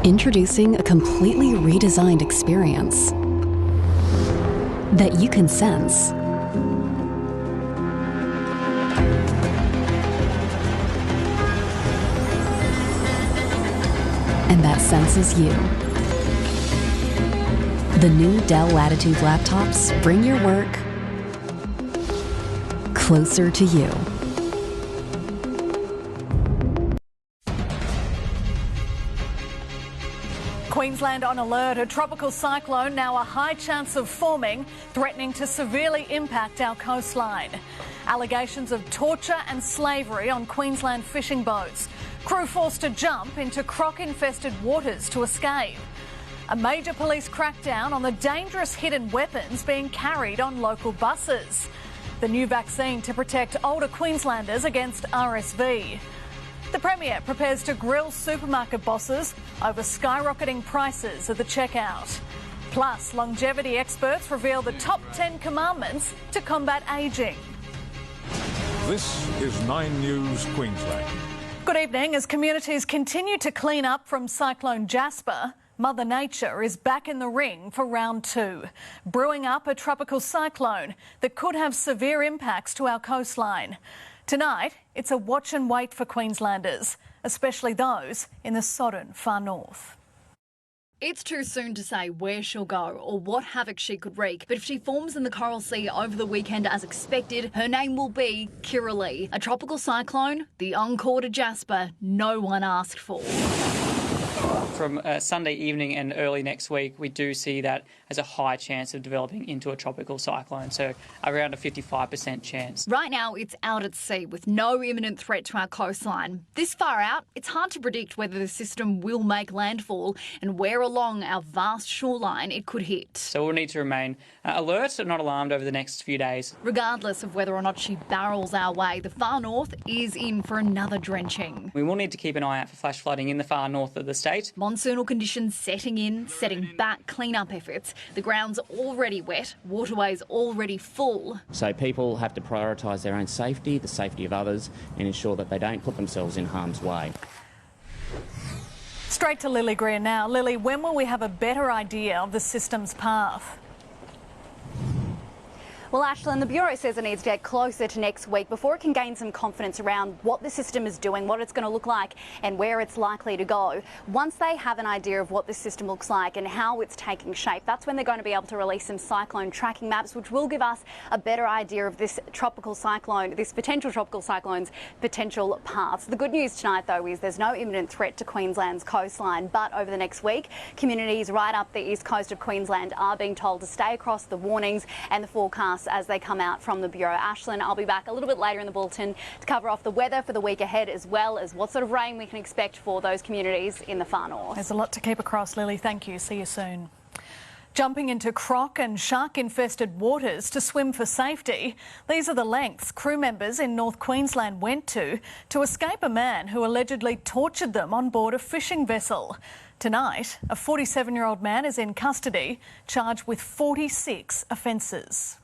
Introducing a completely redesigned experience that you can sense. And that senses you. The new Dell Latitude laptops bring your work closer to you. Queensland on alert, a tropical cyclone now a high chance of forming, threatening to severely impact our coastline. Allegations of torture and slavery on Queensland fishing boats. Crew forced to jump into croc-infested waters to escape. A major police crackdown on the dangerous hidden weapons being carried on local buses. The new vaccine to protect older Queenslanders against RSV. The Premier prepares to grill supermarket bosses over skyrocketing prices at the checkout. Plus, longevity experts reveal the top 10 commandments to combat ageing. This is 9 News Queensland. Good evening. As communities continue to clean up from Cyclone Jasper, Mother Nature is back in the ring for round 2, brewing up a tropical cyclone that could have severe impacts to our coastline. Tonight, it's a watch and wait for Queenslanders, especially those in the sodden far north. It's too soon to say where she'll go or what havoc she could wreak, but if she forms in the Coral Sea over the weekend as expected, her name will be Krukellis, a tropical cyclone, the encore to Jasper no one asked for. From Sunday evening and early next week, we do see that as a high chance of developing into a tropical cyclone, so around a 55% chance. Right now, it's out at sea with no imminent threat to our coastline. This far out, it's hard to predict whether the system will make landfall and where along our vast shoreline it could hit. So we'll need to remain alert and not alarmed over the next few days. Regardless of whether or not she barrels our way, the far north is in for another drenching. We will need to keep an eye out for flash flooding in the far north of the state. Monsoonal conditions setting in, setting back clean-up efforts. The ground's already wet, waterways already full. So people have to prioritise their own safety, the safety of others, and ensure that they don't put themselves in harm's way. Straight to Lily Greer now. Lily, when will we have a better idea of the system's path? Well, Aislin, the Bureau says it needs to get closer to next week before it can gain some confidence around what the system is doing, what it's going to look like and where it's likely to go. Once they have an idea of what the system looks like and how it's taking shape, that's when they're going to be able to release some cyclone tracking maps, which will give us a better idea of this tropical cyclone, this potential tropical cyclone's potential paths. The good news tonight, though, is there's no imminent threat to Queensland's coastline, but over the next week, communities right up the east coast of Queensland are being told to stay across the warnings and the forecasts as they come out from the Bureau. Aislin, I'll be back a little bit later in the bulletin to cover off the weather for the week ahead, as well as what sort of rain we can expect for those communities in the far north. There's a lot to keep across, Lily. Thank you. See you soon. Jumping into croc and shark-infested waters to swim for safety. These are the lengths crew members in North Queensland went to escape a man who allegedly tortured them on board a fishing vessel. Tonight, a 47-year-old man is in custody, charged with 46 offences.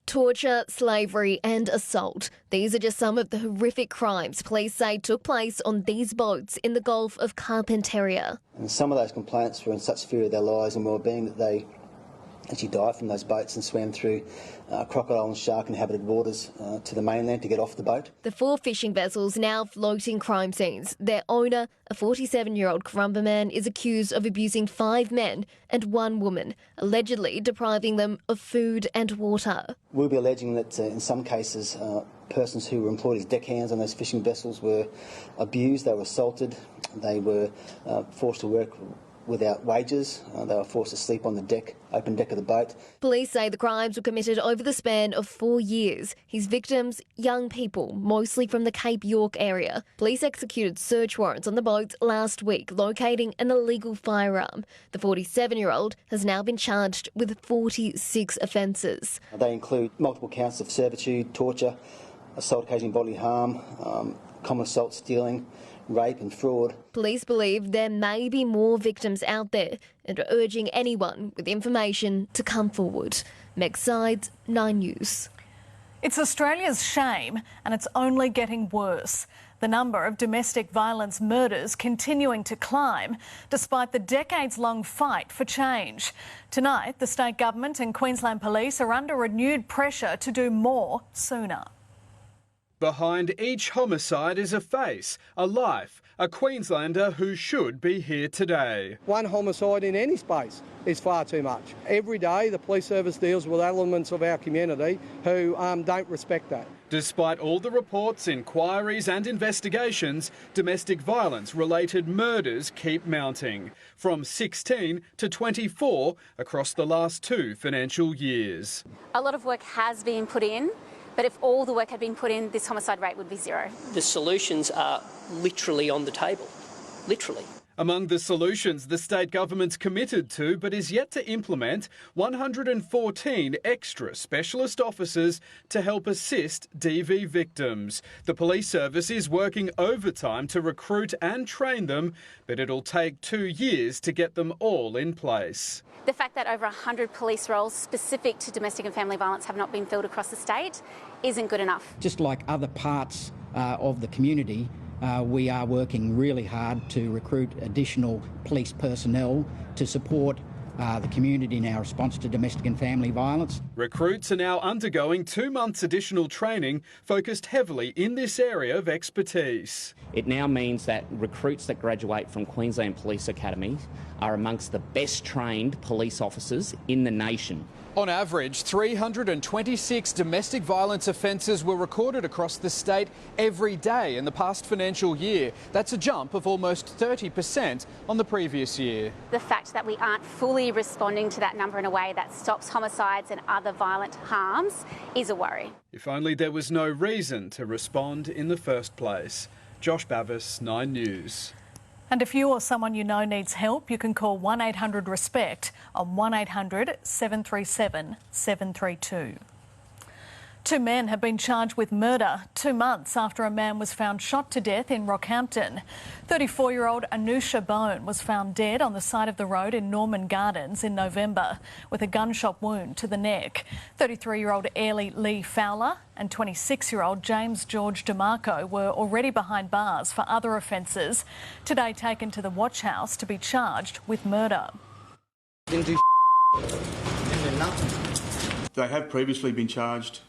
Torture, slavery and assault. These are just some of the horrific crimes police say took place on these boats in the Gulf of Carpentaria. And some of those complainants were in such fear of their lives and well-being that they actually dived from those boats and swam through crocodile and shark-inhabited waters to the mainland to get off the boat. The 4 fishing vessels now floating crime scenes. Their owner, a 47-year-old Currumbin man, is accused of abusing 5 men and 1 woman, allegedly depriving them of food and water. We'll be alleging that in some cases persons who were employed as deckhands on those fishing vessels were abused, they were assaulted, they were forced to work without wages. They were forced to sleep on the deck, open deck of the boat. Police say the crimes were committed over the span of 4 years. His victims, young people, mostly from the Cape York area. Police executed search warrants on the boats last week, locating an illegal firearm. The 47-year-old has now been charged with 46 offences. They include multiple counts of servitude, torture, assault occasioning bodily harm, common assault, stealing, rape and fraud. Police believe there may be more victims out there and are urging anyone with information to come forward. Meg Sides, 9 News. It's Australia's shame and it's only getting worse. The number of domestic violence murders continuing to climb despite the decades-long fight for change. Tonight, the state government and Queensland Police are under renewed pressure to do more sooner. Behind each homicide is a face, a life, a Queenslander who should be here today. One homicide in any space is far too much. Every day the police service deals with elements of our community who don't respect that. Despite all the reports, inquiries and investigations, domestic violence-related murders keep mounting, from 16 to 24 across the last 2 financial years. A lot of work has been put in, but if all the work had been put in, this homicide rate would be 0. The solutions are literally on the table, literally. Among the solutions the state government's committed to but is yet to implement, 114 extra specialist officers to help assist DV victims. The police service is working overtime to recruit and train them, but it'll take 2 years to get them all in place. The fact that over 100 police roles specific to domestic and family violence have not been filled across the state isn't good enough. Just like other parts of the community, we are working really hard to recruit additional police personnel to support the community in our response to domestic and family violence. Recruits are now undergoing 2 months additional training focused heavily in this area of expertise. It now means that recruits that graduate from Queensland Police Academy are amongst the best trained police officers in the nation. On average, 326 domestic violence offences were recorded across the state every day in the past financial year. That's a jump of almost 30% on the previous year. The fact that we aren't fully responding to that number in a way that stops homicides and other violent harms is a worry. If only there was no reason to respond in the first place. Josh Bavis, 9 News. And if you or someone you know needs help, you can call 1-800-RESPECT on 1-800-737-732. 2 men have been charged with murder 2 months after a man was found shot to death in Rockhampton. 34-year-old Anusha Bone was found dead on the side of the road in Norman Gardens in November with a gunshot wound to the neck. 33-year-old Airlie Lee Fowler and 26-year-old James George DeMarco were already behind bars for other offences, today taken to the watch house to be charged with murder. Didn't do nothing. They have previously been charged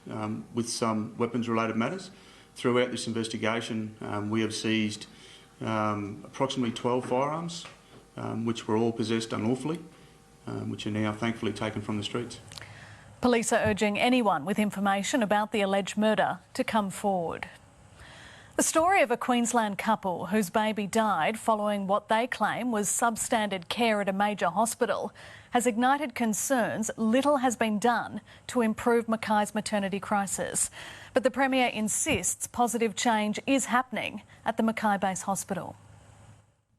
with some weapons-related matters. Throughout this investigation, we have seized approximately 12 firearms, which were all possessed unlawfully, which are now thankfully taken from the streets. Police are urging anyone with information about the alleged murder to come forward. The story of a Queensland couple whose baby died following what they claim was substandard care at a major hospital has ignited concerns little has been done to improve Mackay's maternity crisis. But the Premier insists positive change is happening at the Mackay Base Hospital.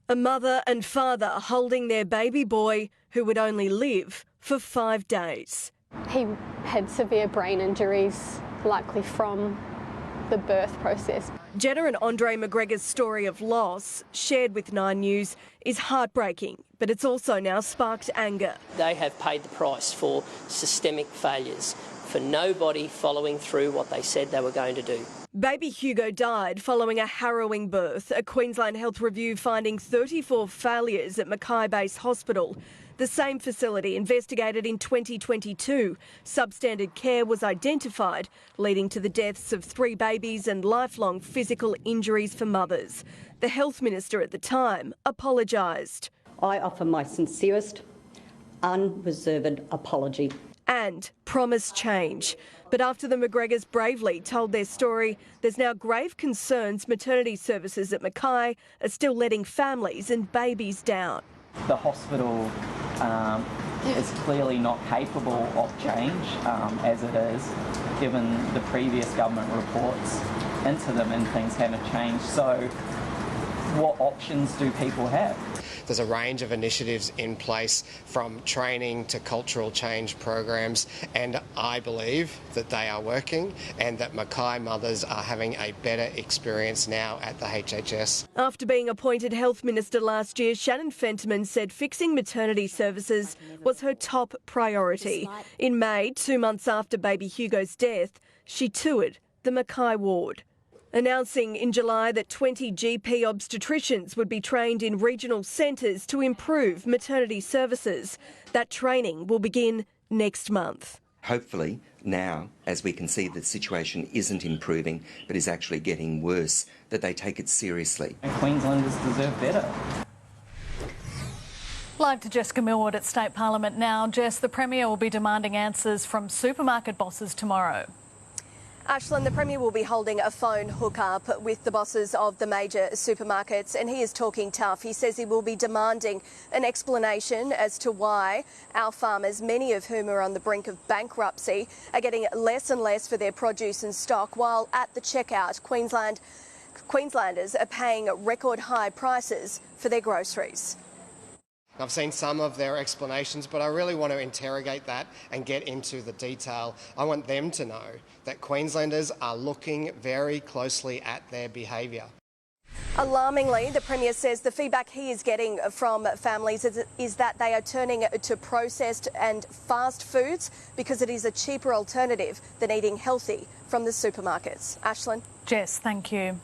A mother and father holding their baby boy who would only live for 5 days. He had severe brain injuries, likely from the birth process. Jenna and Andre McGregor's story of loss, shared with 9 News, is heartbreaking, but it's also now sparked anger. They have paid the price for systemic failures, for nobody following through what they said they were going to do. Baby Hugo died following a harrowing birth, a Queensland Health Review finding 34 failures at Mackay Base Hospital. The same facility investigated in 2022. Substandard care was identified, leading to the deaths of 3 babies and lifelong physical injuries for mothers. The Health Minister at the time apologised. I offer my sincerest, unreserved apology. And promised change. But after the McGregors bravely told their story, there's now grave concerns maternity services at Mackay are still letting families and babies down. The hospital is clearly not capable of change as it is, given the previous government reports into them and things haven't changed. So what options do people have? There's a range of initiatives in place, from training to cultural change programs, and I believe that they are working and that Mackay mothers are having a better experience now at the HHS. After being appointed Health Minister last year, Shannon Fentiman said fixing maternity services was her top priority. In May, 2 months after baby Hugo's death, she toured the Mackay ward. announcing in July that 20 GP obstetricians would be trained in regional centres to improve maternity services. That training will begin next month. Hopefully now, as we can see the situation isn't improving but is actually getting worse, that they take it seriously. And Queenslanders deserve better. Live to Jessica Millward at State Parliament now. Jess, the Premier will be demanding answers from supermarket bosses tomorrow. Aislin, the Premier will be holding a phone hookup with the bosses of the major supermarkets, and he is talking tough. He says he will be demanding an explanation as to why our farmers, many of whom are on the brink of bankruptcy, are getting less and less for their produce and stock, while at the checkout, Queenslanders are paying record high prices for their groceries. I've seen some of their explanations, but I really want to interrogate that and get into the detail. I want them to know that Queenslanders are looking very closely at their behaviour. Alarmingly, the Premier says the feedback he is getting from families is that they are turning to processed and fast foods because it is a cheaper alternative than eating healthy from the supermarkets. Aislin? Jess, thank you.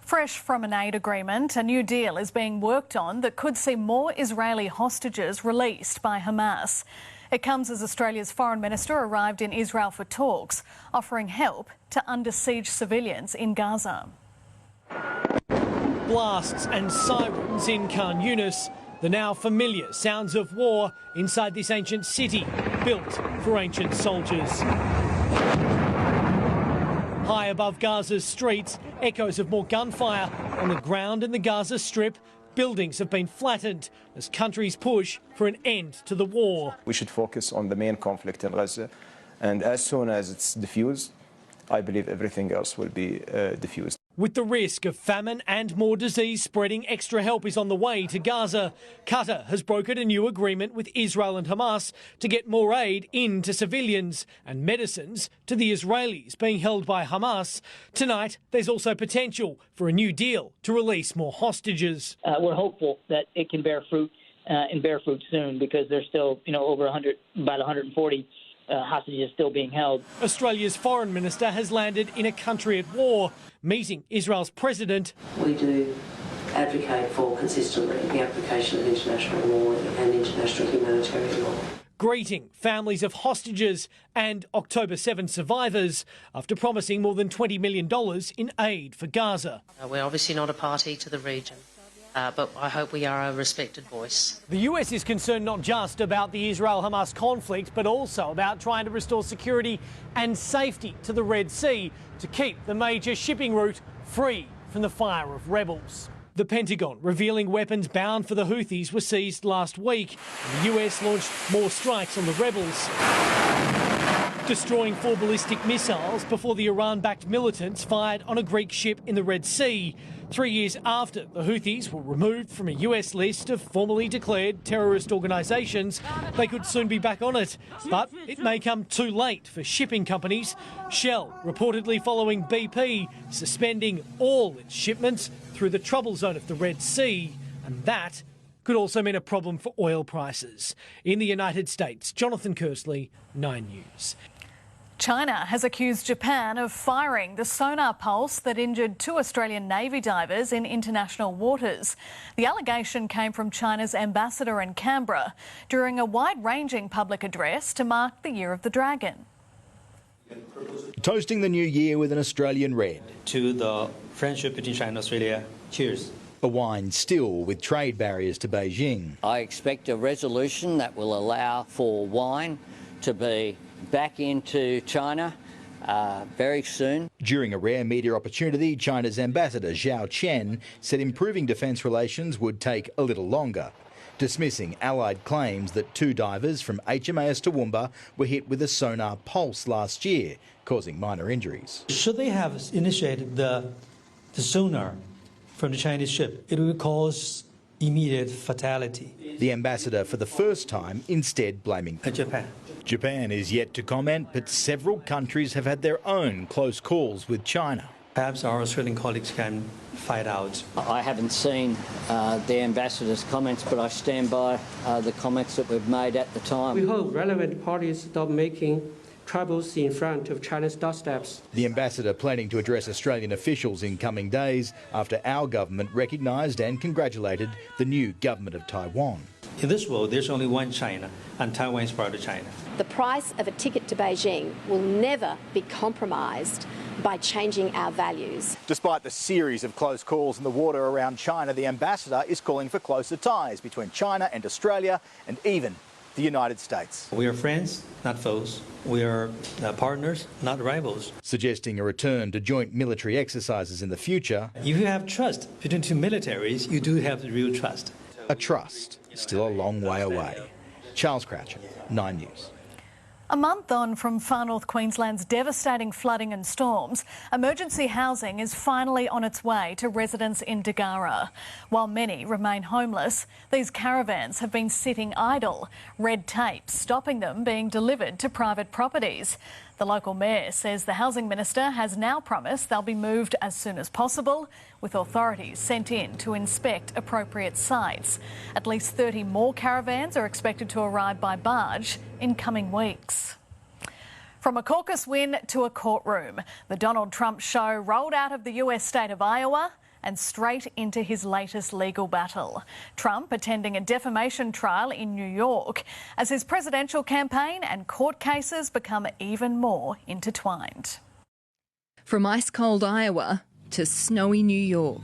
Fresh from an aid agreement, a new deal is being worked on that could see more Israeli hostages released by Hamas. It comes as Australia's Foreign Minister arrived in Israel for talks, offering help to under-siege civilians in Gaza. Blasts and sirens in Khan Yunis, the now familiar sounds of war inside this ancient city built for ancient soldiers. High above Gaza's streets, echoes of more gunfire. On the ground in the Gaza Strip, buildings have been flattened as countries push for an end to the war. We should focus on the main conflict in Gaza, and as soon as it's diffused, I believe everything else will be diffused. With the risk of famine and more disease spreading, extra help is on the way to Gaza. Qatar has brokered a new agreement with Israel and Hamas to get more aid in to civilians and medicines to the Israelis being held by Hamas. Tonight, there's also potential for a new deal to release more hostages. We're hopeful that it can bear fruit and bear fruit soon, because there's still, over about 140 hostages still being held. Australia's foreign minister has landed in a country at war, meeting Israel's president. We do advocate for consistently the application of international law and international humanitarian law. Greeting families of hostages and October 7 survivors after promising more than $20 million in aid for Gaza. We're obviously not a party to the region, but I hope we are a respected voice. The US is concerned not just about the Israel-Hamas conflict, but also about trying to restore security and safety to the Red Sea to keep the major shipping route free from the fire of rebels. The Pentagon revealing weapons bound for the Houthis were seized last week, and the US launched more strikes on the rebels, destroying 4 ballistic missiles before the Iran-backed militants fired on a Greek ship in the Red Sea. 3 years after the Houthis were removed from a US list of formally declared terrorist organisations, they could soon be back on it. But it may come too late for shipping companies. Shell reportedly following BP, suspending all its shipments through the trouble zone of the Red Sea. And that could also mean a problem for oil prices. In the United States, Jonathan Kersley, 9 News. China has accused Japan of firing the sonar pulse that injured 2 Australian Navy divers in international waters. The allegation came from China's ambassador in Canberra during a wide-ranging public address to mark the Year of the Dragon. Toasting the new year with an Australian red. To the friendship between China and Australia, cheers. A wine still with trade barriers to Beijing. I expect a resolution that will allow for wine to be back into China very soon. During a rare media opportunity, China's ambassador Zhao Chen said improving defence relations would take a little longer, dismissing Allied claims that 2 divers from HMAS Toowoomba were hit with a sonar pulse last year, causing minor injuries. Should they have initiated the sonar from the Chinese ship, it would cause immediate fatality. The ambassador, for the first time, instead blaming Japan. Japan is yet to comment, but several countries have had their own close calls with China. Perhaps our Australian colleagues can fight out. I haven't seen the ambassador's comments, but I stand by the comments that we've made at the time. We hope relevant parties stop making troubles in front of China's doorsteps. The ambassador planning to address Australian officials in coming days after our government recognised and congratulated the new government of Taiwan. In this world, there's only one China, and Taiwan is part of China. The price of a ticket to Beijing will never be compromised by changing our values. Despite the series of close calls in the water around China, the ambassador is calling for closer ties between China and Australia and even the United States. We are friends, not foes. We are partners, not rivals. Suggesting a return to joint military exercises in the future. If you have trust between two militaries, you do have the real trust. A trust still a long way away. Charles Croucher, 9 News. A month on from far north Queensland's devastating flooding and storms, emergency housing is finally on its way to residents in Dagara. While many remain homeless, these caravans have been sitting idle, red tape stopping them being delivered to private properties. The local mayor says the housing minister has now promised they'll be moved as soon as possible, with authorities sent in to inspect appropriate sites. At least 30 more caravans are expected to arrive by barge in coming weeks. From a caucus win to a courtroom, the Donald Trump show rolled out of the US state of Iowa and straight into his latest legal battle. Trump attending a defamation trial in New York as his presidential campaign and court cases become even more intertwined. From ice-cold Iowa to snowy New York.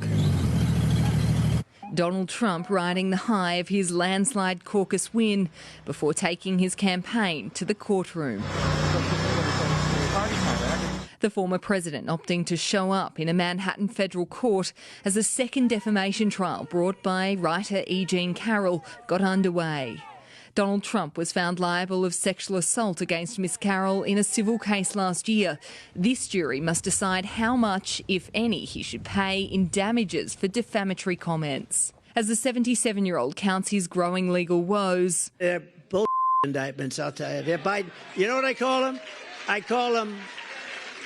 Donald Trump riding the high of his landslide caucus win before taking his campaign to the courtroom. The former president opting to show up in a Manhattan federal court as the second defamation trial brought by writer E. Jean Carroll got underway. Donald Trump was found liable of sexual assault against Miss Carroll in a civil case last year. This jury must decide how much, if any, he should pay in damages for defamatory comments. As the 77-year-old counts his growing legal woes. They're bull indictments, I'll tell you. They're Biden. You know what I call them? I call them...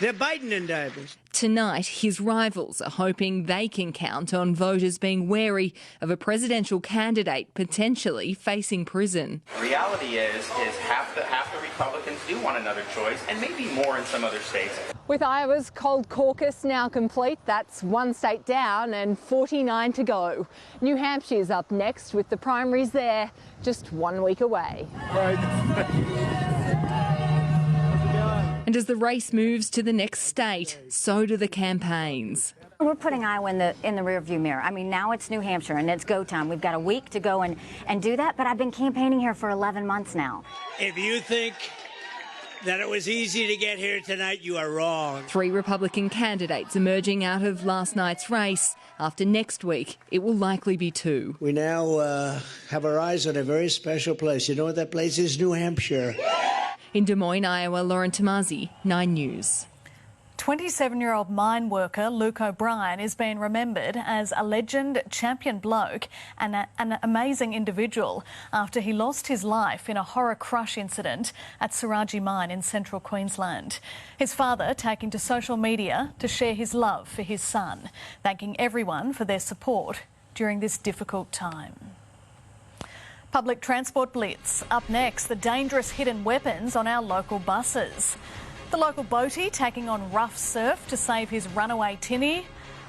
they're Biden indictments. Tonight, his rivals are hoping they can count on voters being wary of a presidential candidate potentially facing prison. The reality is half the Republicans do want another choice, and maybe more in some other states. With Iowa's cold caucus now complete, that's one state down and 49 to go. New Hampshire's up next with the primaries there just 1 week away. And as the race moves to the next state, so do the campaigns. We're putting Iowa in the rearview mirror. I mean, now it's New Hampshire and it's go time. We've got a week to go and do that, but I've been campaigning here for 11 months now. If you think that it was easy to get here tonight, you are wrong. 3 Republican candidates emerging out of last night's race. After next week, it will likely be 2. We now have our eyes on a very special place. You know what that place is? New Hampshire. In Des Moines, Iowa, Lauren Tomasi, 9 News. 27-year-old mine worker Luke O'Brien is being remembered as a legend, champion bloke and an amazing individual after he lost his life in a horror crush incident at Saraji Mine in central Queensland. His father taking to social media to share his love for his son, thanking everyone for their support during this difficult time. Public transport blitz. Up next, the dangerous hidden weapons on our local buses. The local boatie taking on rough surf to save his runaway tinny.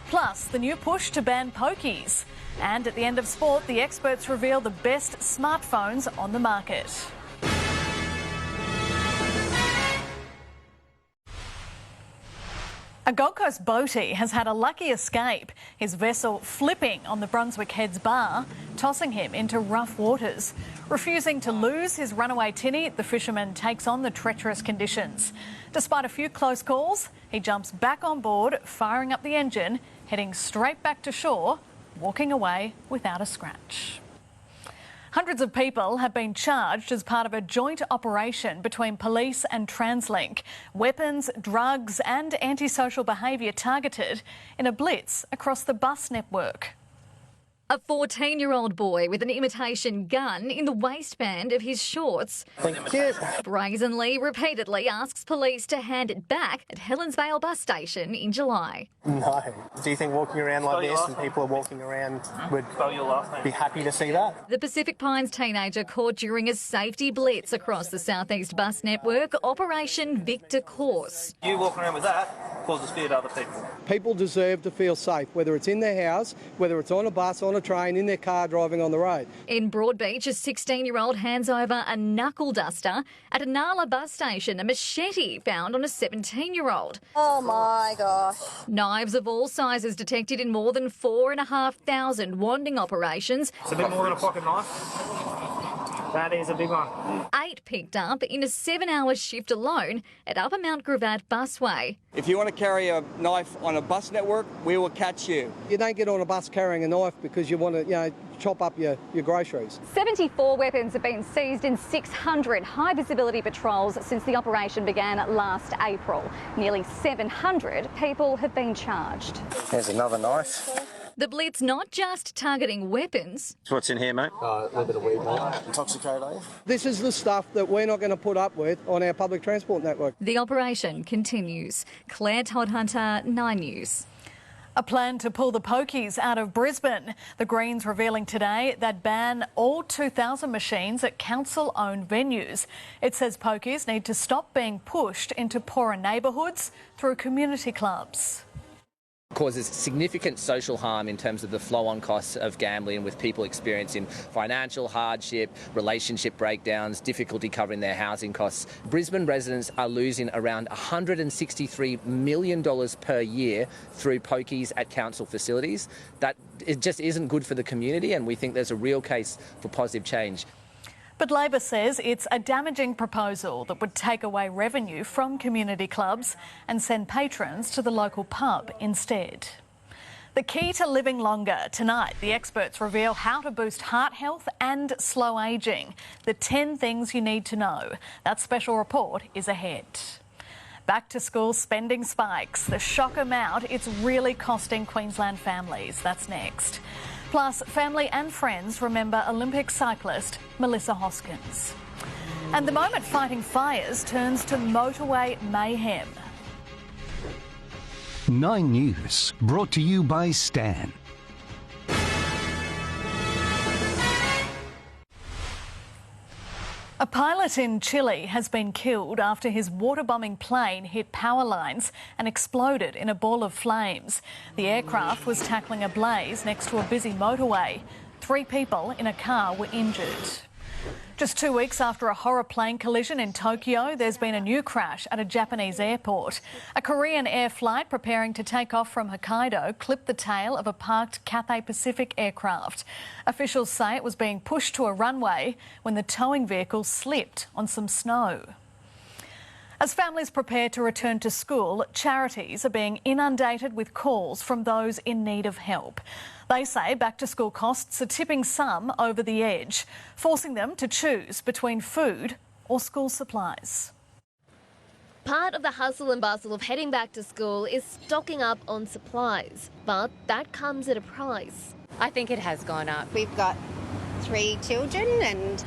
Plus, the new push to ban pokies. And at the end of sport, the experts reveal the best smartphones on the market. A Gold Coast boatie has had a lucky escape, his vessel flipping on the Brunswick Heads bar, tossing him into rough waters. Refusing to lose his runaway tinny, the fisherman takes on the treacherous conditions. Despite a few close calls, he jumps back on board, firing up the engine, heading straight back to shore, walking away without a scratch. Hundreds of people have been charged as part of a joint operation between police and TransLink. Weapons, drugs and antisocial behaviour targeted in a blitz across the bus network. A 14-year-old boy with an imitation gun in the waistband of his shorts. Thank you. Brazenly, repeatedly asks police to hand it back at Helensvale bus station in July. No. Do you think walking around like this and people are walking around would be happy to see that? The Pacific Pines teenager caught during a safety blitz across the southeast bus network, Operation Victor Course. You walking around with that causes fear to other people. People deserve to feel safe, whether it's in their house, whether it's on a bus, on a train, in their car, driving on the road. In Broadbeach, a 16-year-old hands over a knuckle duster. At a Nala bus station, a machete found on a 17-year-old. Oh my gosh. Knives of all sizes detected in more than 4,500 wanding operations. It's a bit more than a pocket knife. That is a big one. 8 picked up in a 7-hour shift alone at Upper Mount Gravatt busway. If you want to carry a knife on a bus network, we will catch you. You don't get on a bus carrying a knife because you want to, chop up your groceries. 74 weapons have been seized in 600 high-visibility patrols since the operation began last April. Nearly 700 people have been charged. There's another knife. The blitz not just targeting weapons. What's in here, mate? A little bit of weed, mate. Intoxicated, are you? This is the stuff that we're not going to put up with on our public transport network. The operation continues. Claire Todd-Hunter, 9 News. A plan to pull the pokies out of Brisbane. The Greens revealing today that ban all 2,000 machines at council-owned venues. It says pokies need to stop being pushed into poorer neighbourhoods through community clubs. Causes significant social harm in terms of the flow-on costs of gambling, with people experiencing financial hardship, relationship breakdowns, difficulty covering their housing costs. Brisbane residents are losing around $163 million per year through pokies at council facilities. That it just isn't good for the community, and we think there's a real case for positive change. But Labor says it's a damaging proposal that would take away revenue from community clubs and send patrons to the local pub instead. The key to living longer. Tonight, the experts reveal how to boost heart health and slow ageing. The 10 things you need to know. That special report is ahead. Back to school spending spikes. The shock amount it's really costing Queensland families. That's next. Plus, family and friends remember Olympic cyclist Melissa Hoskins. And the moment fighting fires turns to motorway mayhem. 9 News, brought to you by Stan. A pilot in Chile has been killed after his water-bombing plane hit power lines and exploded in a ball of flames. The aircraft was tackling a blaze next to a busy motorway. 3 people in a car were injured. Just 2 weeks after a horror plane collision in Tokyo, there's been a new crash at a Japanese airport. A Korean air flight preparing to take off from Hokkaido clipped the tail of a parked Cathay Pacific aircraft. Officials say it was being pushed to a runway when the towing vehicle slipped on some snow. As families prepare to return to school, charities are being inundated with calls from those in need of help. They say back-to-school costs are tipping some over the edge, forcing them to choose between food or school supplies. Part of the hustle and bustle of heading back to school is stocking up on supplies, but that comes at a price. I think it has gone up. We've got 3 children and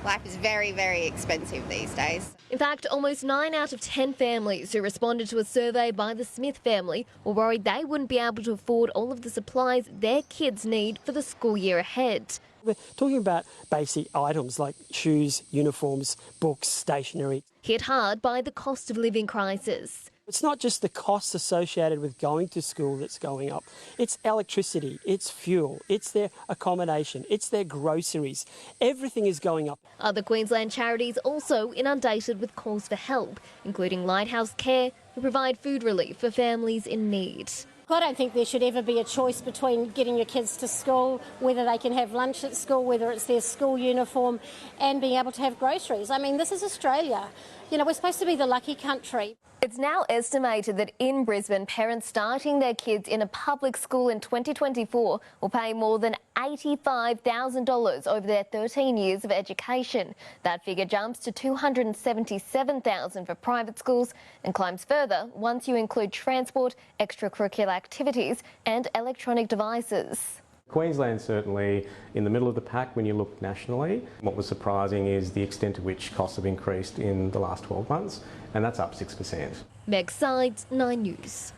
life is very, very expensive these days. In fact, almost 9 out of 10 families who responded to a survey by the Smith family were worried they wouldn't be able to afford all of the supplies their kids need for the school year ahead. We're talking about basic items like shoes, uniforms, books, stationery. Hit hard by the cost of living crisis. It's not just the costs associated with going to school that's going up. It's electricity, it's fuel, it's their accommodation, it's their groceries. Everything is going up. Other Queensland charities also inundated with calls for help, including Lighthouse Care, who provide food relief for families in need. I don't think there should ever be a choice between getting your kids to school, whether they can have lunch at school, whether it's their school uniform, and being able to have groceries. I mean, this is Australia. You know, we're supposed to be the lucky country. It's now estimated that in Brisbane, parents starting their kids in a public school in 2024 will pay more than $85,000 over their 13 years of education. That figure jumps to $277,000 for private schools and climbs further once you include transport, extracurricular activities and electronic devices. Queensland certainly in the middle of the pack when you look nationally. What was surprising is the extent to which costs have increased in the last 12 months, and that's up 6%. Meg Sides, 9 News.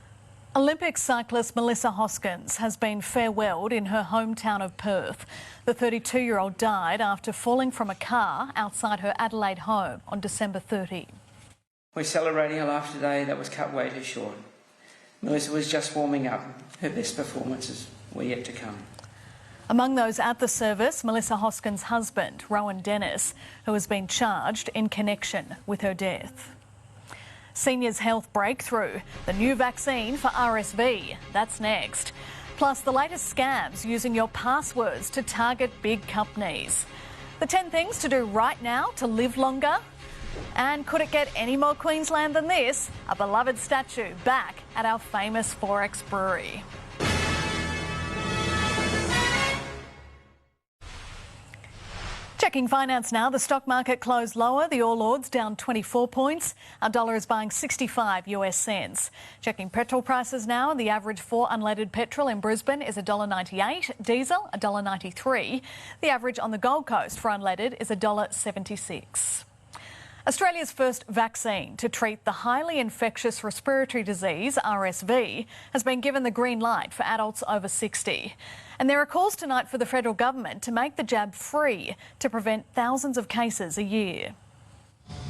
Olympic cyclist Melissa Hoskins has been farewelled in her hometown of Perth. The 32-year-old died after falling from a car outside her Adelaide home on December 30. We're celebrating her life today that was cut way too short. Melissa was just warming up. Her best performances were yet to come. Among those at the service, Melissa Hoskins' husband, Rowan Dennis, who has been charged in connection with her death. Seniors' health breakthrough, the new vaccine for RSV. That's next. Plus, the latest scams using your passwords to target big companies. The 10 things to do right now to live longer. And could it get any more Queensland than this? A beloved statue back at our famous Forex brewery. Checking finance now. The stock market closed lower. The All Ords down 24 points. Our dollar is buying 65 US cents. Checking petrol prices now. The average for unleaded petrol in Brisbane is $1.98. Diesel $1.93. The average on the Gold Coast for unleaded is $1.76. Australia's first vaccine to treat the highly infectious respiratory disease, RSV, has been given the green light for adults over 60. And there are calls tonight for the federal government to make the jab free to prevent thousands of cases a year.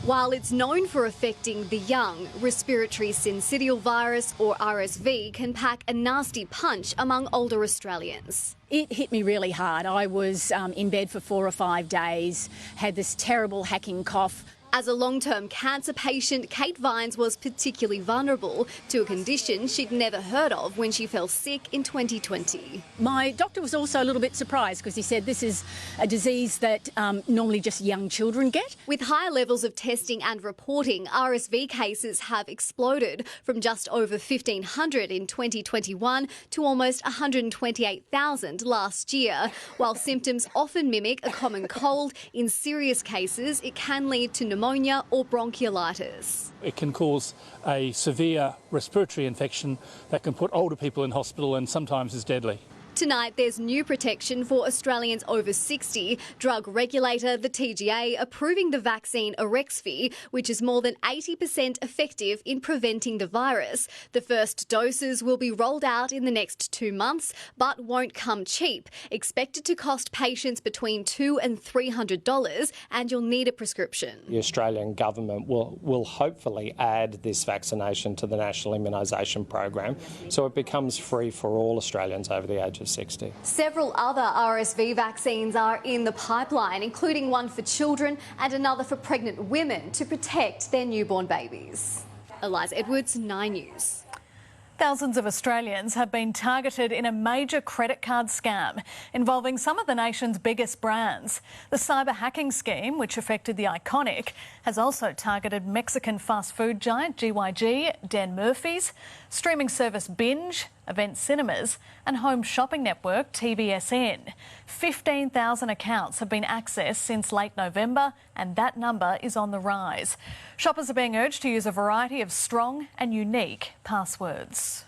While it's known for affecting the young, respiratory syncytial virus, or RSV, can pack a nasty punch among older Australians. It hit me really hard. I was in bed for 4 or 5 days, had this terrible hacking cough. As a long-term cancer patient, Kate Vines was particularly vulnerable to a condition she'd never heard of when she fell sick in 2020. My doctor was also a little bit surprised because he said this is a disease that normally just young children get. With higher levels of testing and reporting, RSV cases have exploded from just over 1,500 in 2021 to almost 128,000 last year. While symptoms often mimic a common cold, in serious cases it can lead to pneumonia or bronchiolitis. It can cause a severe respiratory infection that can put older people in hospital and sometimes is deadly. Tonight, there's new protection for Australians over 60. Drug regulator, the TGA, approving the vaccine Arexvy, which is more than 80% effective in preventing the virus. The first doses will be rolled out in the next 2 months, but won't come cheap. Expected to cost patients between $200 and $300, and you'll need a prescription. The Australian government will hopefully add this vaccination to the National Immunisation Program, so it becomes free for all Australians over the age of 60. Several other RSV vaccines are in the pipeline, including one for children and another for pregnant women to protect their newborn babies. Eliza Edwards, 9 News. Thousands of Australians have been targeted in a major credit card scam involving some of the nation's biggest brands. The cyber hacking scheme, which affected the Iconic, has also targeted Mexican fast food giant GYG, Dan Murphy's, streaming service Binge, Event Cinemas and home shopping network TVSN. 15,000 accounts have been accessed since late November, and that number is on the rise. Shoppers are being urged to use a variety of strong and unique passwords.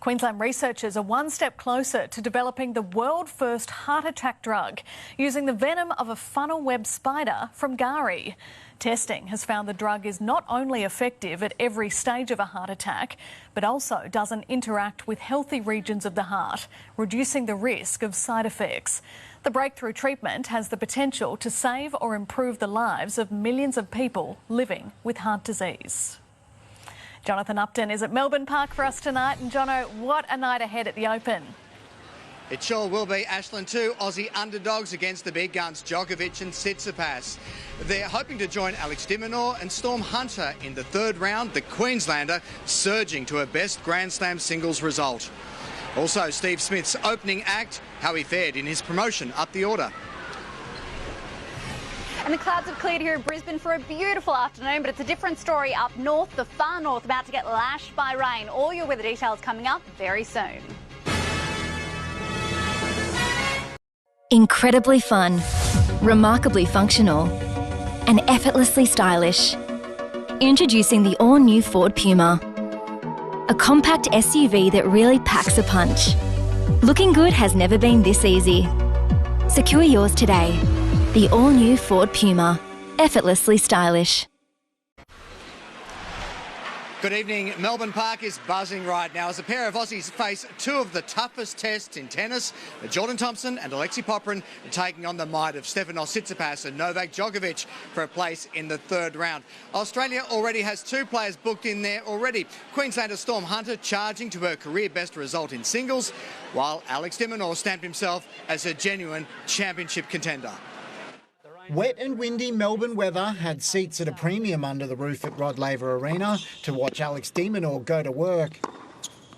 Queensland researchers are one step closer to developing the world-first heart attack drug using the venom of a funnel web spider from Gari. Testing has found the drug is not only effective at every stage of a heart attack, but also doesn't interact with healthy regions of the heart, reducing the risk of side effects. The breakthrough treatment has the potential to save or improve the lives of millions of people living with heart disease. Jonathan Uptin is at Melbourne Park for us tonight. And Jono, what a night ahead at the Open. It sure will be. Aislin, 2 Aussie underdogs against the big guns, Djokovic and Tsitsipas. They're hoping to join Alex de Minaur and Storm Hunter in the third round, the Queenslander surging to her best Grand Slam singles result. Also, Steve Smith's opening act, how he fared in his promotion up the order. And the clouds have cleared here in Brisbane for a beautiful afternoon, but it's a different story up north, the far north, about to get lashed by rain. All your weather details coming up very soon. Incredibly fun, remarkably functional, and effortlessly stylish. Introducing the all-new Ford Puma. A compact SUV that really packs a punch. Looking good has never been this easy. Secure yours today. The all-new Ford Puma. Effortlessly stylish. Good evening. Melbourne Park is buzzing right now as a pair of Aussies face two of the toughest tests in tennis. Jordan Thompson and Alexei Popyrin taking on the might of Stefanos Tsitsipas and Novak Djokovic for a place in the third round. Australia already has two players booked in there already. Queenslander Storm Hunter charging to her career best result in singles, while Alex de Minaur stamped himself as a genuine championship contender. Wet and windy Melbourne weather had seats at a premium under the roof at Rod Laver Arena to watch Alex de Minaur go to work.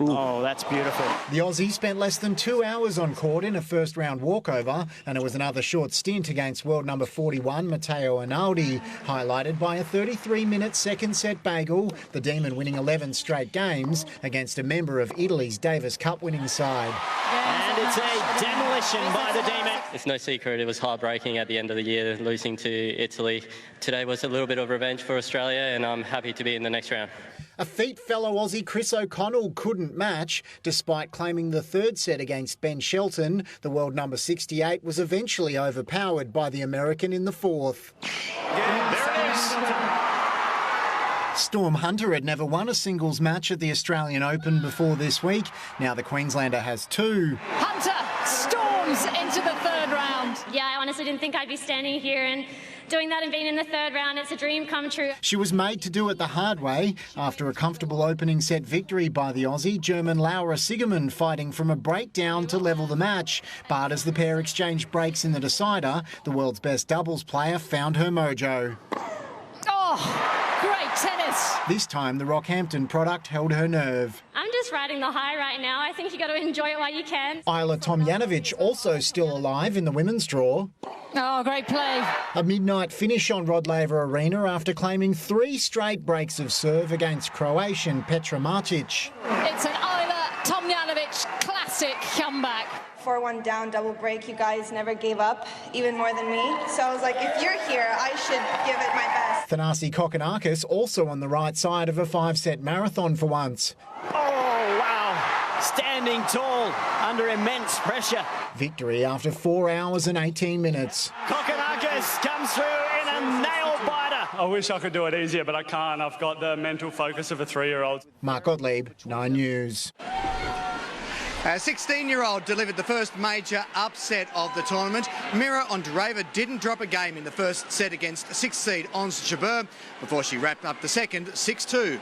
Oh, that's beautiful. The Aussie spent less than 2 hours on court in a first-round walkover, and it was another short stint against world number 41 Matteo Arnaldi, highlighted by a 33-minute second-set bagel, the Demon winning 11 straight games against a member of Italy's Davis Cup winning side. And it's a demolition by the Demon. It's no secret it was heartbreaking at the end of the year, losing to Italy. Today was a little bit of revenge for Australia, and I'm happy to be in the next round. A feat fellow Aussie Chris O'Connell couldn't match, despite claiming the third set against Ben Shelton. The world number 68 was eventually overpowered by the American in the fourth. Yeah, there it is. Storm Hunter had never won a singles match at the Australian Open before this week. Now the Queenslander has two. Hunter storms into the third round. Yeah, I honestly didn't think I'd be standing here and doing that and being in the third round. It's a dream come true. She was made to do it the hard way after a comfortable opening set victory by the Aussie, German Laura Sigerman fighting from a breakdown to level the match. But as the pair exchanged breaks in the decider, the world's best doubles player found her mojo. Oh, great tennis. This time, the Rockhampton product held her nerve. I'm just riding the high right now. I think you got to enjoy it while you can. Isla Tomjanovic also still alive in the women's draw. Oh, great play. A midnight finish on Rod Laver Arena after claiming 3 straight breaks of serve against Croatian Petra Martic. It's an Isla Tomjanovic classic comeback. 4-1 down, double break. You guys never gave up, even more than me. So I was like, if you're here, I should give it my best. Thanasi Kokkinakis also on the right side of a 5-set marathon for once. Oh, wow. Standing tall under immense pressure. Victory after 4 hours and 18 minutes. Kokkinakis comes through in a nail-biter. I wish I could do it easier, but I can't. I've got the mental focus of a 3-year-old. Mark Gottlieb, 9 News. A 16-year-old delivered the first major upset of the tournament. Mira Andreeva didn't drop a game in the first set against 6th seed Ons Jabeur before she wrapped up the second 6-2.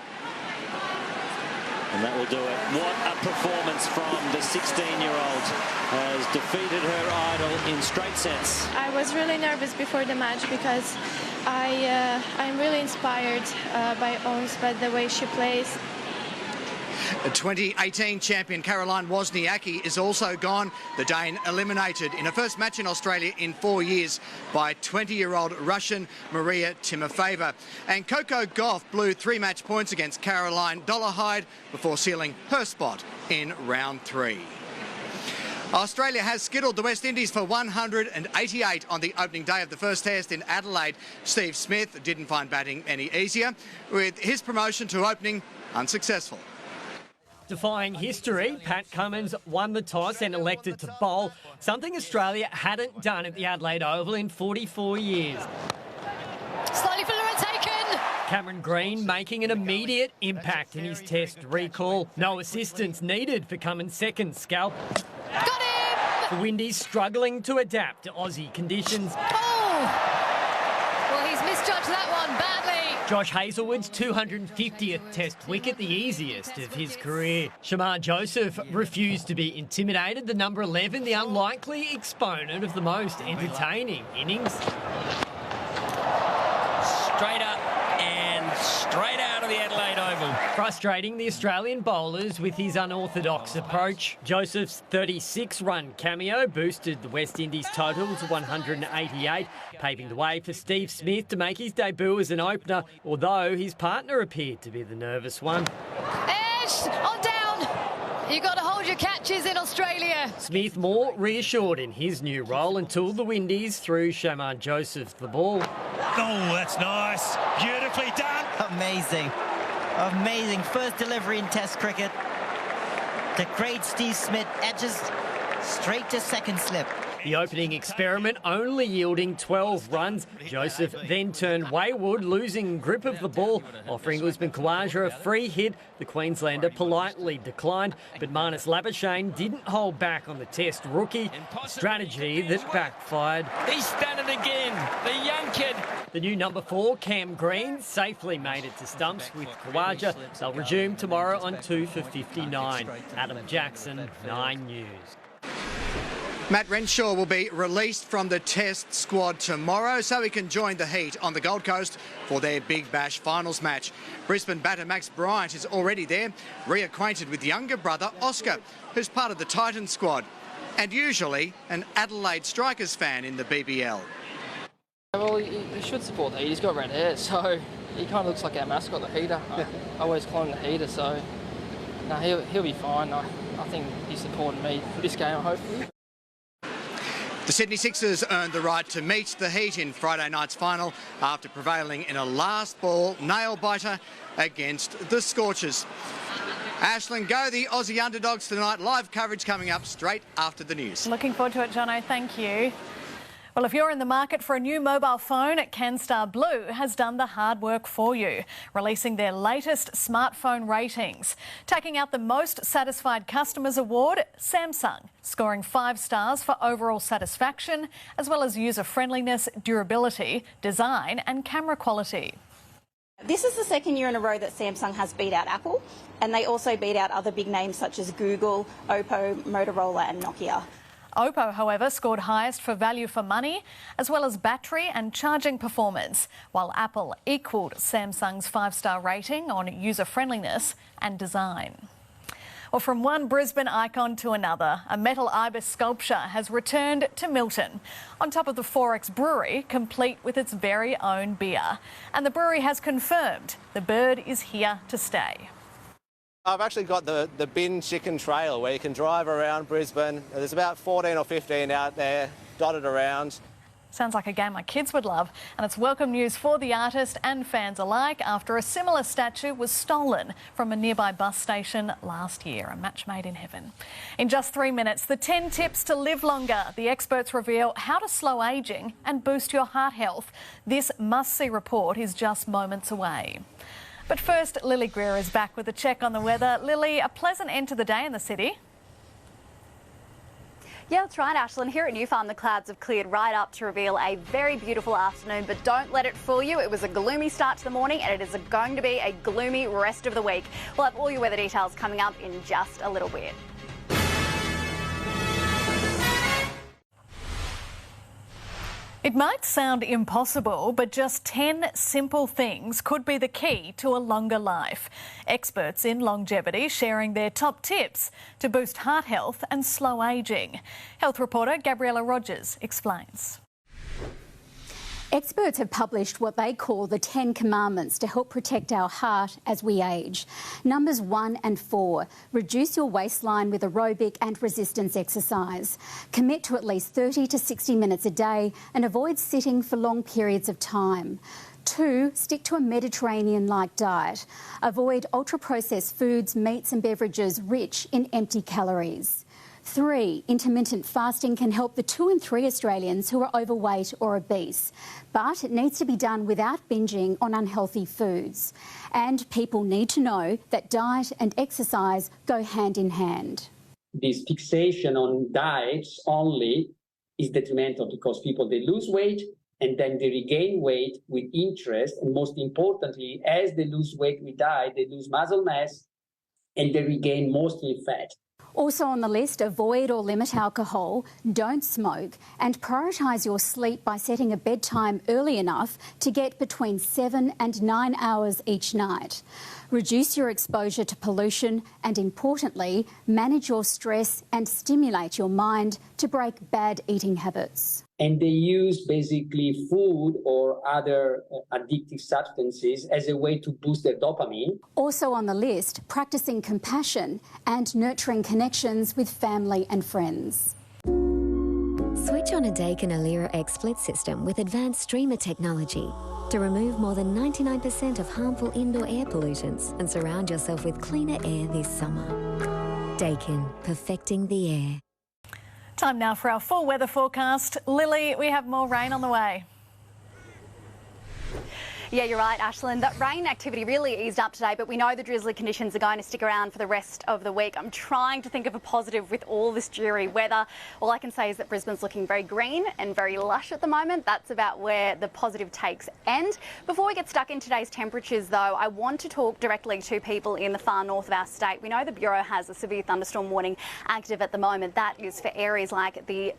And that will do it. What a performance from the 16-year-old. Has defeated her idol in straight sets. I was really nervous before the match because I'm really inspired by Ons, by the way she plays. 2018 champion Caroline Wozniacki is also gone. The Dane eliminated in her first match in Australia in 4 years by 20-year-old Russian Maria Timofeeva. And Coco Gauff blew 3 match points against Caroline Dollarhide before sealing her spot in round 3. Australia has skittled the West Indies for 188 on the opening day of the first test in Adelaide. Steve Smith didn't find batting any easier, with his promotion to opening unsuccessful. Defying history, Pat Cummins won the toss and elected to bowl, something Australia hadn't done at the Adelaide Oval in 44 years. Slightly for Lura taken. Cameron Green making an immediate impact in his test recall. No assistance needed for Cummins' second scalp. Got him! The Windies struggling to adapt to Aussie conditions. Oh! Well, he's misjudged that one badly. Josh Hazlewood's 250th test wicket, the easiest of his career. Shamar Joseph refused to be intimidated, the number 11, the unlikely exponent of the most entertaining innings. Straight up and straight out of the Adelaide Oval. Frustrating the Australian bowlers with his unorthodox approach. Joseph's 36-run cameo boosted the West Indies total to 188, paving the way for Steve Smith to make his debut as an opener, although his partner appeared to be the nervous one. Ash, on down. You got to hold your catches in Australia. Smith more reassured in his new role until the Windies threw Shamar Joseph the ball. Oh, that's nice. Beautifully done. Amazing. Amazing. First delivery in Test cricket. The great Steve Smith edges straight to second slip. The opening experiment only yielding 12 runs. Joseph then turned wayward, losing grip of the ball, offering Usman Khawaja a free hit. The Queenslander politely declined, but Marnus Labuschagne didn't hold back on the Test rookie, a strategy that backfired. He's done it again, the young kid. The new number 4, Cam Green, safely made it to stumps with Khawaja. They'll resume tomorrow on 2 for 59. Adam Jackson, 9 News. Matt Renshaw will be released from the Test squad tomorrow so he can join the Heat on the Gold Coast for their Big Bash finals match. Brisbane batter Max Bryant is already there, reacquainted with younger brother Oscar, who's part of the Titans squad, and usually an Adelaide Strikers fan in the BBL. Well, he should support the Heat. He's got red hair, so he kind of looks like our mascot, the Heater. I always call him the Heater, so no, he'll be fine. I think he's supporting me for this game, hopefully. The Sydney Sixers earned the right to meet the Heat in Friday night's final after prevailing in a last-ball nail-biter against the Scorchers. Aislin, go the Aussie underdogs tonight. Live coverage coming up straight after the news. Looking forward to it, Jono. Thank you. Well, if you're in the market for a new mobile phone, CanStar Blue has done the hard work for you, releasing their latest smartphone ratings. Taking out the Most Satisfied Customers Award, Samsung, scoring 5 stars for overall satisfaction, as well as user-friendliness, durability, design and camera quality. This is the second year in a row that Samsung has beat out Apple, and they also beat out other big names such as Google, Oppo, Motorola and Nokia. Oppo, however, scored highest for value for money, as well as battery and charging performance, while Apple equalled Samsung's 5-star rating on user-friendliness and design. Well, from one Brisbane icon to another, a metal ibis sculpture has returned to Milton, on top of the 4X brewery, complete with its very own beer. And the brewery has confirmed the bird is here to stay. I've actually got the Bin Chicken Trail where you can drive around Brisbane. There's about 14 or 15 out there, dotted around. Sounds like a game my kids would love, and it's welcome news for the artist and fans alike after a similar statue was stolen from a nearby bus station last year. A match made in heaven. In just 3 minutes, the 10 tips to live longer. The experts reveal how to slow ageing and boost your heart health. This must-see report is just moments away. But first, Lily Greer is back with a check on the weather. Lily, a pleasant end to the day in the city. Yeah, that's right, Aislin. Here at New Farm, the clouds have cleared right up to reveal a very beautiful afternoon, but don't let it fool you. It was a gloomy start to the morning and it is going to be a gloomy rest of the week. We'll have all your weather details coming up in just a little bit. It might sound impossible, but just 10 simple things could be the key to a longer life. Experts in longevity sharing their top tips to boost heart health and slow ageing. Health reporter Gabriella Rogers explains. Experts have published what they call the 10 commandments to help protect our heart as we age. Numbers 1 and 4, reduce your waistline with aerobic and resistance exercise. Commit to at least 30 to 60 minutes a day and avoid sitting for long periods of time. 2, stick to a Mediterranean-like diet. Avoid ultra-processed foods, meats and beverages rich in empty calories. 3, intermittent fasting can help the 2 in 3 Australians who are overweight or obese, but it needs to be done without binging on unhealthy foods. And people need to know that diet and exercise go hand in hand. This fixation on diets only is detrimental because people, they lose weight and then they regain weight with interest. And most importantly, as they lose weight with diet, they lose muscle mass and they regain mostly fat. Also on the list, avoid or limit alcohol, don't smoke, and prioritise your sleep by setting a bedtime early enough to get between 7 and 9 hours each night. Reduce your exposure to pollution and, importantly, manage your stress and stimulate your mind to break bad eating habits. And they use basically food or other addictive substances as a way to boost their dopamine. Also on the list, practicing compassion and nurturing connections with family and friends. Switch on a Daikin Alira X split system with advanced streamer technology to remove more than 99% of harmful indoor air pollutants and surround yourself with cleaner air this summer. Daikin, perfecting the air. Time now for our full weather forecast. Lily, we have more rain on the way. Yeah, you're right, Aislin. That rain activity really eased up today, but we know the drizzly conditions are going to stick around for the rest of the week. I'm trying to think of a positive with all this dreary weather. All I can say is that Brisbane's looking very green and very lush at the moment. That's about where the positive takes end. Before we get stuck in today's temperatures, though, I want to talk directly to people in the far north of our state. We know the Bureau has a severe thunderstorm warning active at the moment. That is for areas like the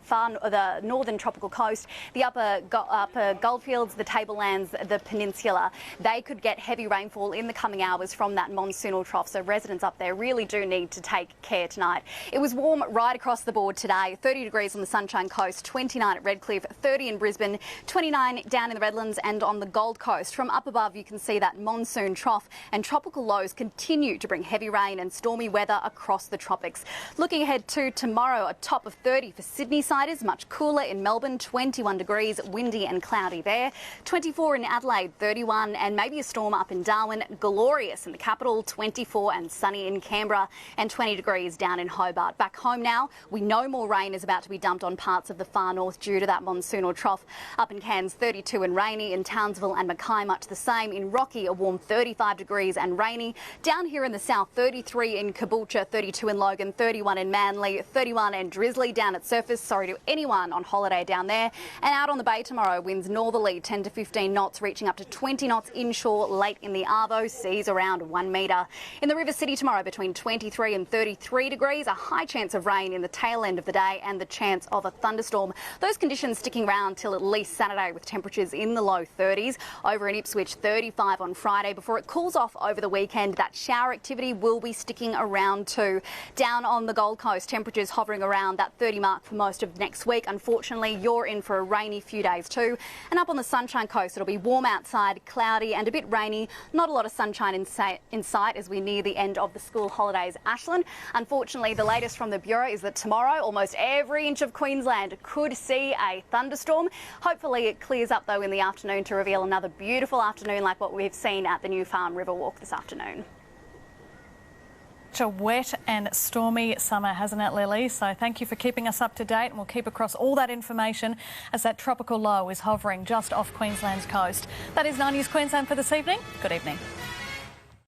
northern tropical coast, the upper goldfields, the tablelands, the peninsula. They could get heavy rainfall in the coming hours from that monsoonal trough, so residents up there really do need to take care tonight. It was warm right across the board today. 30 degrees on the Sunshine Coast, 29 at Redcliffe, 30 in Brisbane, 29 down in the Redlands and on the Gold Coast. From up above you can see that monsoon trough, and tropical lows continue to bring heavy rain and stormy weather across the tropics. Looking ahead to tomorrow, a top of 30 for Sydney siders, much cooler in Melbourne, 21 degrees, windy and cloudy there, 24 in Adelaide, 31 and maybe a storm up in Darwin, glorious in the capital, 24 and sunny in Canberra and 20 degrees down in Hobart. Back home now, we know more rain is about to be dumped on parts of the far north due to that monsoonal trough. Up in Cairns, 32 and rainy, in Townsville and Mackay much the same, in Rocky a warm 35 degrees and rainy. Down here in the south, 33 in Caboolture, 32 in Logan, 31 in Manly, 31 and drizzly down at surface. Sorry to anyone on holiday down there. And out on the bay tomorrow, winds northerly 10 to 15 knots, reaching up to 20 knots inshore late in the Arvo, seas around 1 metre. In the River City tomorrow, between 23 and 33 degrees, a high chance of rain in the tail end of the day and the chance of a thunderstorm. Those conditions sticking around till at least Saturday, with temperatures in the low 30s. Over in Ipswich, 35 on Friday before it cools off over the weekend. That shower activity will be sticking around too. Down on the Gold Coast, temperatures hovering around that 30 mark for most of next week. Unfortunately, you're in for a rainy few days too. And up on the Sunshine Coast, it'll be warm outside, cloudy and a bit rainy. Not a lot of sunshine in sight as we near the end of the school holidays, Aislin. Unfortunately, the latest from the Bureau is that tomorrow almost every inch of Queensland could see a thunderstorm. Hopefully it clears up though in the afternoon to reveal another beautiful afternoon like what we've seen at the New Farm River Walk this afternoon. Such a wet and stormy summer, hasn't it, Lily? So thank you for keeping us up to date, and we'll keep across all that information as that tropical low is hovering just off Queensland's coast. That is 9 News Queensland for this evening. Good evening.